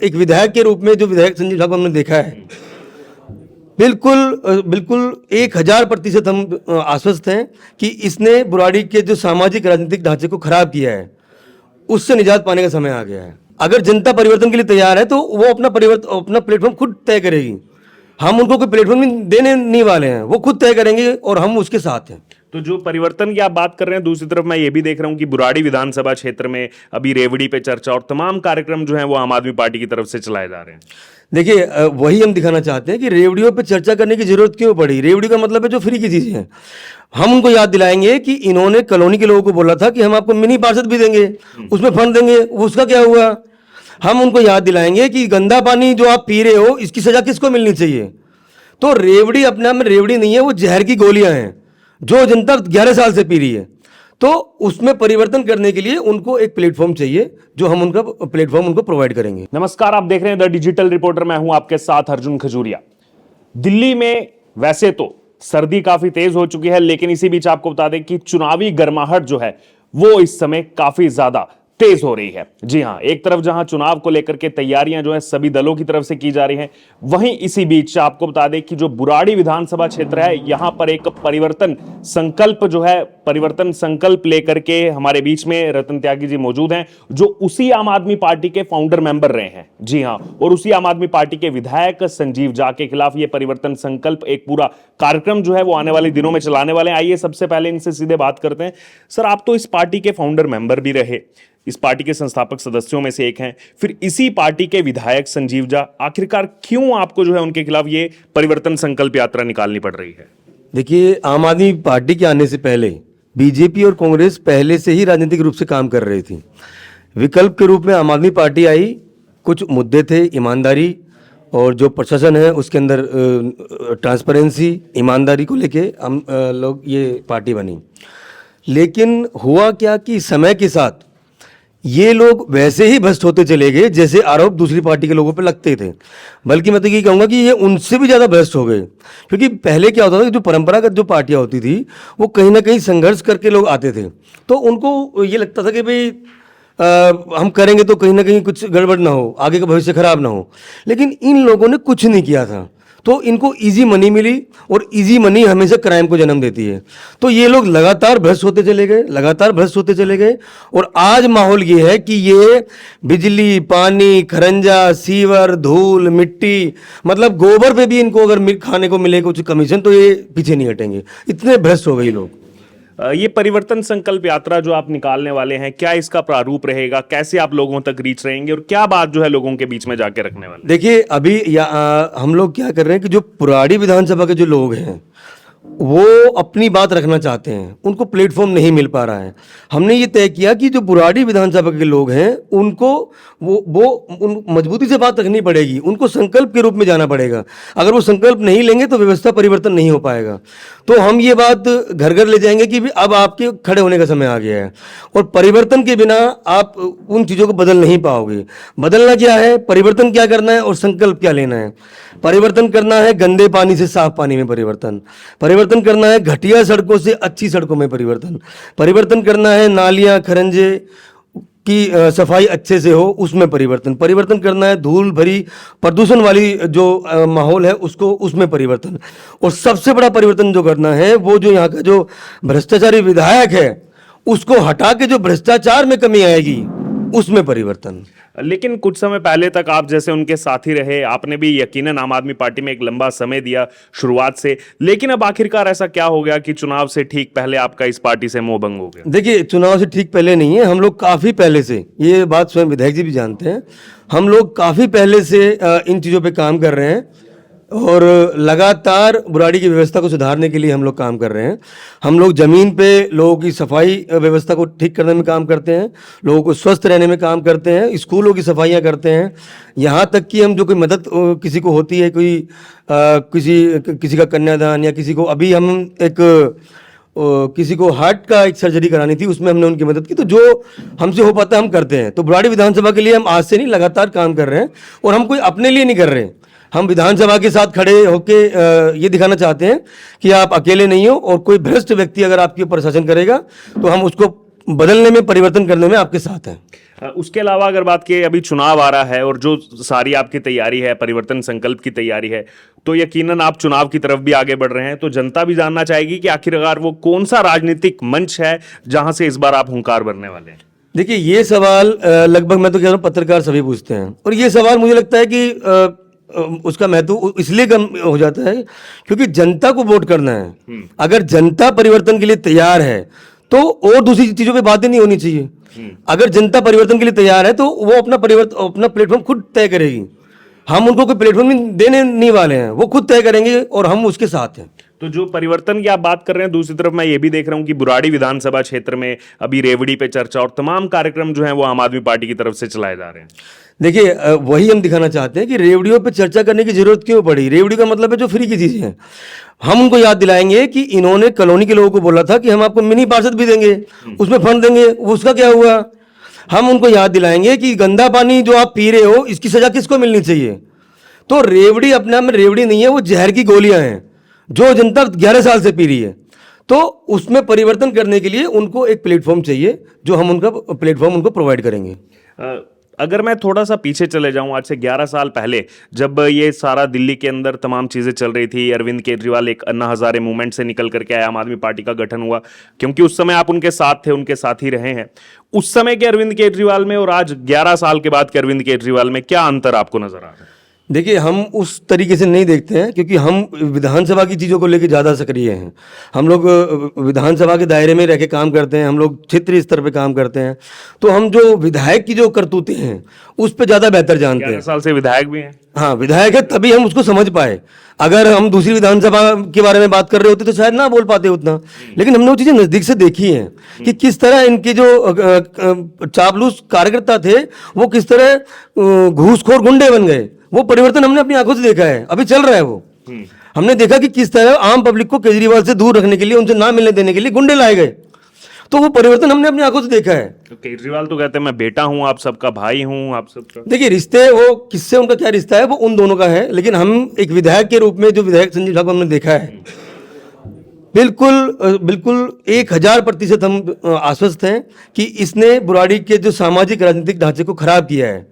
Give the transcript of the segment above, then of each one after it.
एक विधायक के रूप में जो विधायक संजीव साहब को हमने देखा है, बिल्कुल 1000% हम आश्वस्त हैं कि इसने बुराड़ी के जो सामाजिक राजनीतिक ढांचे को खराब किया है, उससे निजात पाने का समय आ गया है। अगर जनता परिवर्तन के लिए तैयार है तो वो अपना प्लेटफॉर्म खुद तय करेगी। हम उनको कोई प्लेटफॉर्म देने नहीं वाले हैं, वो खुद तय करेंगे और हम उसके साथ हैं। तो जो परिवर्तन की आप बात कर रहे हैं, दूसरी तरफ मैं ये भी देख रहा हूं कि बुराड़ी विधानसभा क्षेत्र में अभी रेवड़ी पे चर्चा और तमाम कार्यक्रम जो हैं वो आम आदमी पार्टी की तरफ से चलाए जा रहे हैं। देखिए, वही हम दिखाना चाहते हैं कि रेवड़ियों पे चर्चा करने की जरूरत क्यों पड़ी। रेवड़ी का मतलब है जो फ्री की चीजें हैं। हम उनको याद दिलाएंगे कि इन्होंने कॉलोनी के लोगों को बोला था कि हम आपको मिनी पार्षद भी देंगे, उसमें फंड देंगे, उसका क्या हुआ। हम उनको याद दिलाएंगे कि गंदा पानी जो आप पी रहे हो इसकी सजा किसको मिलनी चाहिए। तो रेवड़ी अपने आप में रेवड़ी नहीं है, वो जहर की गोलियां हैं जो जनता 11 साल से पी रही है। तो उसमें परिवर्तन करने के लिए उनको एक प्लेटफॉर्म चाहिए, जो हम उनका प्लेटफॉर्म उनको प्रोवाइड करेंगे। नमस्कार, आप देख रहे हैं द डिजिटल रिपोर्टर, मैं हूं आपके साथ अर्जुन खजूरिया। दिल्ली में वैसे तो सर्दी काफी तेज हो चुकी है, लेकिन इसी बीच आपको बता दें कि चुनावी गर्माहट जो है वो इस समय काफी ज्यादा तेज हो रही है। जी हां, एक तरफ जहां चुनाव को लेकर के तैयारियां जो है सभी दलों की तरफ से की जा रही हैं, वहीं इसी बीच आपको बता दें कि जो बुराड़ी विधानसभा क्षेत्र है, यहां पर एक परिवर्तन संकल्प लेकर के हमारे बीच में रतन त्यागी जी मौजूद हैं, जो उसी आम आदमी पार्टी के फाउंडर मेंबर रहे हैं। जी हां, और उसी आम आदमी पार्टी के विधायक संजीव झा के खिलाफ यह परिवर्तन संकल्प एक पूरा कार्यक्रम जो है वो आने वाले दिनों में चलाने वाले हैं। आइए सबसे पहले इनसे सीधे बात करते हैं। सर, आप तो इस पार्टी के फाउंडर मेंबर भी रहे, इस पार्टी के संस्थापक सदस्यों में से एक हैं, फिर इसी पार्टी के विधायक संजीव झा, आखिरकार क्यों आपको जो है उनके खिलाफ ये परिवर्तन संकल्प यात्रा निकालनी पड़ रही है? देखिए, आम आदमी पार्टी के आने से पहले बीजेपी और कांग्रेस पहले से ही राजनीतिक रूप से काम कर रही थी। विकल्प के रूप में आम आदमी पार्टी आई। कुछ मुद्दे थे, ईमानदारी और जो प्रशासन है उसके अंदर ट्रांसपेरेंसी, ईमानदारी को लेके हम लोग ये पार्टी बनी। लेकिन हुआ क्या कि समय के साथ ये लोग वैसे ही भ्रष्ट होते चले गए जैसे आरोप दूसरी पार्टी के लोगों पे लगते थे। बल्कि मैं तो ये कहूँगा कि ये उनसे भी ज़्यादा भ्रष्ट हो गए। क्योंकि पहले क्या होता था कि जो परंपरागत जो पार्टियाँ होती थी वो कहीं ना कहीं संघर्ष करके लोग आते थे, तो उनको ये लगता था कि भाई हम करेंगे तो कहीं ना कहीं कुछ गड़बड़ ना हो, आगे का भविष्य खराब ना हो। लेकिन इन लोगों ने कुछ नहीं किया था, तो इनको इजी मनी मिली, और इजी मनी हमेशा क्राइम को जन्म देती है। तो ये लोग लगातार भ्रष्ट होते चले गए, और आज माहौल ये है कि ये बिजली, पानी, खरंजा, सीवर, धूल, मिट्टी, मतलब गोबर पे भी इनको अगर खाने को मिले कुछ कमीशन तो ये पीछे नहीं हटेंगे। इतने भ्रष्ट हो गए लोग। ये परिवर्तन संकल्प यात्रा जो आप निकालने वाले हैं, क्या इसका प्रारूप रहेगा? कैसे आप लोगों तक रीच रहेंगे और क्या बात जो है लोगों के बीच में जाके रखने वाले? देखिए, अभी हम लोग क्या कर रहे हैं कि जो बुराड़ी विधानसभा के जो लोग हैं वो अपनी बात रखना चाहते हैं, उनको प्लेटफॉर्म नहीं मिल पा रहा है। हमने ये तय किया कि जो बुराड़ी विधानसभा के लोग हैं उनको उन मजबूती से बात रखनी पड़ेगी, उनको संकल्प के रूप में जाना पड़ेगा। अगर वो संकल्प नहीं लेंगे तो व्यवस्था परिवर्तन नहीं हो पाएगा। तो हम ये बात घर घर ले जाएंगे कि अब आपके खड़े होने का समय आ गया है, और परिवर्तन के बिना आप उन चीज़ों को बदल नहीं पाओगे। बदलना क्या है, परिवर्तन क्या करना है और संकल्प क्या लेना है। परिवर्तन करना है गंदे पानी से साफ पानी में परिवर्तन करना है घटिया सड़कों से अच्छी सड़कों में परिवर्तन करना है नालियां, खरंजे की सफाई अच्छे से हो उसमें परिवर्तन करना है धूल भरी प्रदूषण वाली जो माहौल है उसमें परिवर्तन। और सबसे बड़ा परिवर्तन जो करना है वो जो यहाँ का जो भ्रष्टाचारी विधायक है उसको हटा के जो भ्रष्टाचार में कमी आएगी उसमें परिवर्तन। लेकिन कुछ समय पहले तक आप जैसे उनके साथी रहे, आपने भी यकीनन आम आदमी पार्टी में एक लंबा समय दिया शुरुआत से, लेकिन अब आखिरकार ऐसा क्या हो गया कि चुनाव से ठीक पहले आपका इस पार्टी से मोह भंग हो गया? देखिए, चुनाव से ठीक पहले नहीं है, हम लोग काफ़ी पहले से, ये बात स्वयं विधायक जी भी जानते हैं, हम लोग काफ़ी पहले से इन चीज़ों पर काम कर रहे हैं और लगातार बुराड़ी की व्यवस्था को सुधारने के लिए हम लोग काम कर रहे हैं। हम लोग ज़मीन पे लोगों की सफाई व्यवस्था को ठीक करने में काम करते हैं, लोगों को स्वस्थ रहने में काम करते हैं, स्कूलों की सफाइयाँ करते हैं, यहाँ तक कि हम जो कोई मदद किसी को होती है, कोई किसी का कन्यादान या किसी को, अभी हम किसी को हार्ट का एक सर्जरी करानी थी, उसमें हमने उनकी मदद की। तो जो हमसे हो पाता है हम करते हैं। तो बुराड़ी विधानसभा के लिए हम आज से नहीं लगातार काम कर रहे हैं, और हम कोई अपने लिए नहीं कर रहे, हम विधानसभा के साथ खड़े होके ये दिखाना चाहते हैं कि आप अकेले नहीं हो, और कोई भ्रष्ट व्यक्ति अगर आपके ऊपर शासन करेगा तो हम उसको बदलने में, परिवर्तन करने में आपके साथ हैं। उसके अलावा अगर बात की, अभी चुनाव आ रहा है और जो सारी आपकी तैयारी है, परिवर्तन संकल्प की तैयारी है, तो यकीनन आप चुनाव की तरफ भी आगे बढ़ रहे हैं, तो जनता भी जानना चाहेगी कि आखिरकार वो कौन सा राजनीतिक मंच है जहां से इस बार आप हुंकार भरने वाले हैं। देखिए, ये सवाल लगभग मैं तो कह रहा हूँ पत्रकार सभी पूछते हैं, और ये सवाल मुझे लगता है कि उसका महत्व इसलिए कम हो जाता है क्योंकि जनता को वोट करना है। अगर जनता परिवर्तन के लिए तैयार है तो और दूसरी चीजों पे बातें नहीं होनी चाहिए। अगर जनता परिवर्तन के लिए तैयार है तो वो अपना प्लेटफॉर्म खुद तय करेगी। हम उनको कोई प्लेटफॉर्म देने नहीं वाले हैं, वो खुद तय करेंगे और हम उसके साथ हैं। तो जो परिवर्तन की आप बात कर रहे हैं, दूसरी तरफ मैं ये भी देख रहा हूं कि बुराड़ी विधानसभा क्षेत्र में अभी रेवड़ी पे चर्चा और तमाम कार्यक्रम जो हैं वो आम आदमी पार्टी की तरफ से चलाए जा रहे हैं। देखिए, वही हम दिखाना चाहते हैं कि रेवड़ियों पे चर्चा करने की जरूरत क्यों पड़ी। रेवड़ी का मतलब है जो फ्री की चीजें हैं। हम उनको याद दिलाएंगे कि इन्होंने कॉलोनी के लोगों को बोला था कि हम आपको मिनी पार्षद भी देंगे, उसमें फंड देंगे, उसका क्या हुआ। हम उनको याद दिलाएंगे कि गंदा पानी जो आप पी रहे हो इसकी सजा किसको मिलनी चाहिए। तो रेवड़ी अपने आप में रेवड़ी नहीं है, वो जहर की गोलियां हैं जो जनता 11 साल से पी रही है। तो उसमें परिवर्तन करने के लिए उनको एक प्लेटफॉर्म चाहिए, जो हम उनका प्लेटफॉर्म उनको प्रोवाइड करेंगे। अगर मैं थोड़ा सा पीछे चले जाऊं, आज से 11 साल पहले जब ये सारा दिल्ली के अंदर तमाम चीज़ें चल रही थी, अरविंद केजरीवाल एक अन्ना हजारे मूवमेंट से निकल करके आए, आम आदमी पार्टी का गठन हुआ, क्योंकि उस समय आप उनके साथ थे, उनके साथ ही रहे हैं। उस समय के अरविंद केजरीवाल में और आज 11 साल के बाद के अरविंद केजरीवाल में क्या अंतर आपको नजर आ रहा है? देखिए, हम उस तरीके से नहीं देखते हैं क्योंकि हम विधानसभा की चीज़ों को लेकर ज़्यादा सक्रिय हैं। हम लोग विधानसभा के दायरे में रह के काम करते हैं, हम लोग क्षेत्रीय स्तर पे काम करते हैं। तो हम जो विधायक की जो करतूतें हैं उस पर ज़्यादा बेहतर जानते हैं। 11 साल से विधायक भी हैं। हाँ, विधायक है तभी हम उसको समझ पाए। अगर हम दूसरी विधानसभा के बारे में बात कर रहे होते तो शायद ना बोल पाते उतना, लेकिन हमने वो चीज़ें नज़दीक से देखी हैं कि किस तरह इनके जो चापलूस कार्यकर्ता थे वो किस तरह घूसखोर गुंडे बन गए। वो परिवर्तन हमने अपनी आंखों से देखा है, अभी चल रहा है वो। हमने देखा कि किस तरह आम पब्लिक को केजरीवाल से दूर रखने के लिए, उनसे ना मिलने देने के लिए गुंडे लाए गए। तो वो परिवर्तन हमने अपनी आंखों से देखा है। तो केजरीवाल तो कहते हैं मैं बेटा हूं, आप सबका भाई हूं, आप सबका। देखिए, रिश्ते वो किससे उनका क्या रिश्ता है वो उन दोनों का है, लेकिन हम एक विधायक के रूप में जो विधायक संजीव झा को हमने देखा है, बिल्कुल 1000% हम आश्वस्त हैं कि इसने बुराड़ी के जो सामाजिक राजनीतिक ढांचे को खराब किया है,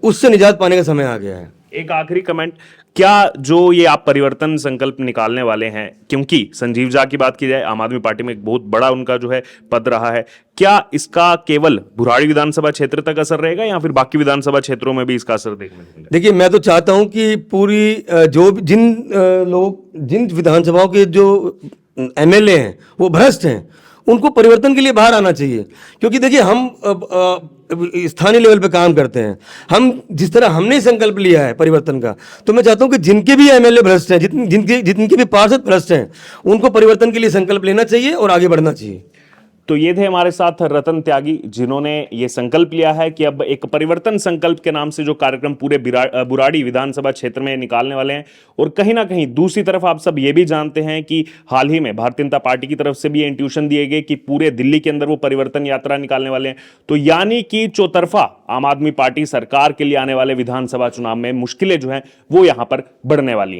उससे निजात पाने का समय आ गया है। एक आखिरी कमेंट, क्या जो ये आप परिवर्तन संकल्प निकालने वाले हैं, क्योंकि संजीव झा की बात की जाए, आम आदमी पार्टी में एक बहुत बड़ा उनका जो है पद रहा है, क्या इसका केवल बुराड़ी विधानसभा क्षेत्र तक असर रहेगा या फिर बाकी विधानसभा क्षेत्रों में भी इसका असर देखने को मिलेगा? देखिए, मैं तो चाहता हूं कि पूरी जिन विधानसभाओं के जो एमएलए हैं वो भ्रष्ट हैं, उनको परिवर्तन के लिए बाहर आना चाहिए। क्योंकि देखिए, हम स्थानीय लेवल पे काम करते हैं। हम जिस तरह हमने संकल्प लिया है परिवर्तन का, तो मैं चाहता हूं कि जिनके भी एमएलए भ्रष्ट हैं, जिनके भी पार्षद भ्रष्ट हैं, उनको परिवर्तन के लिए संकल्प लेना चाहिए और आगे बढ़ना चाहिए। तो ये थे हमारे साथ रतन त्यागी, जिन्होंने ये संकल्प लिया है कि अब एक परिवर्तन संकल्प के नाम से जो कार्यक्रम पूरे बुराड़ी विधानसभा क्षेत्र में निकालने वाले हैं। और कहीं ना कहीं दूसरी तरफ आप सब ये भी जानते हैं कि हाल ही में भारतीय जनता पार्टी की तरफ से भी ये इंट्यूशन दिए गए कि पूरे दिल्ली के अंदर वो परिवर्तन यात्रा निकालने वाले हैं। तो यानी कि चौतरफा आम आदमी पार्टी सरकार के लिए आने वाले विधानसभा चुनाव में मुश्किलें जो हैं वो यहां पर बढ़ने वाली हैं।